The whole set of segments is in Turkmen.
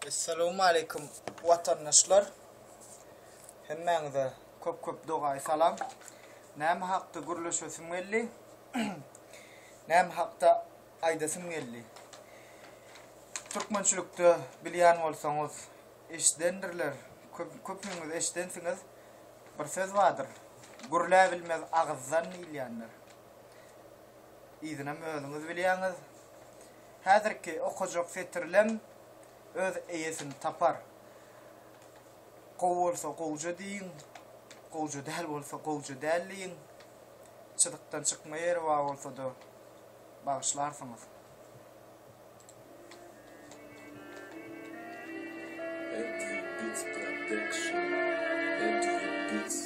Assalamu alaikum vatandaşlar. Hemmenize köp dogay salam. Näme hakda guruluşasym geldi? Näme hakda aýdasym geldi? Türkmençilikde bilýän bolsaňyz, eşdendirler. Köpüňiz eşdensiňiz. Bir söz bardyr. Gurula bilmez agzdan ilýänler. İzinem özüňiz bilýäňiz. Häzirki okujak setirlem öz eýesini tapar. Gow bolsa gowja diýin, gowja däl bolsa gowja däl diýin. Çydykdan çykmaýar wa bolsa da bagyşlarsyňyz. Edwin Beats Production. Edwin Beats.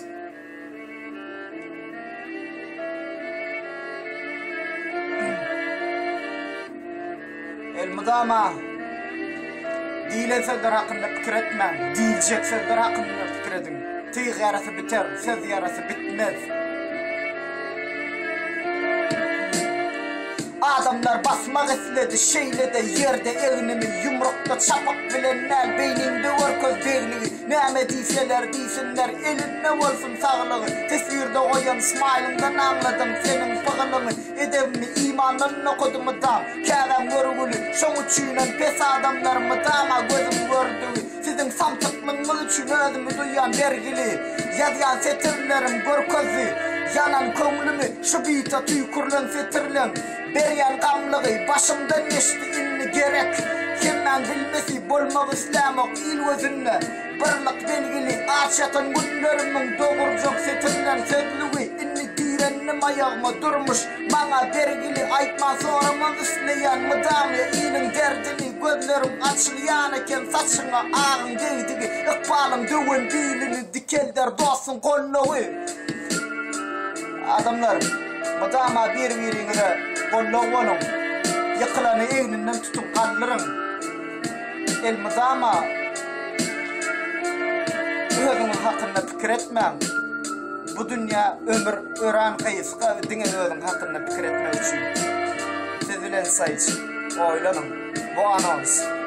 Elmudama diýilen sözler hakynda pikir etmän, diýiljek sözler hakynda pikir edin. Tyg ýarasy biter, söz ýarasy bitmez. Adamlar basmak istedi, şeylede yerde egnimi yumrukta çapak bilenler beyninde var köz begligi. Näme diýseler diýsinler, elinde bolsun saglygy. Tesbirde oýan smilingdan anladım senin pıgılıny. Edebimi imandan okudum da kärem görgülü. Şoň üçin pes adamlarmy dama gözüm gördü. Sizin samtyklığınız üçin özümü duýan bergili. Ýazýan setirlerim görközi. Yanan köňlümi şu bita tüýkurlan setirlen. Berýän gamlygy başymdan geçdi inni gerek. Kimden bilmesi bolmak islamak il gözünde. Birlik belgili açatan günlerimiň dogurjak setirlen sözlügi. Inni dirennim ayağıma durmuş bana bergili. Aýtman soramam isleýän mydamy iniň derdini. Gözlerim açylýan eken saçyňa agyň geýdigi. Ykbalym döwen dilini dikelder dostun gollugy. Adamlar madama bir-biriňize gollog bolun. Ýykylany egninden tutup kaldyryň. El madama özüňiz hakynda pikir etmäň. Bu dünýä ömür ören gaýyska diňe özüň hakynda pikir etmek üçin. Siz bilen saýç. Oýlanyň. Bu anons.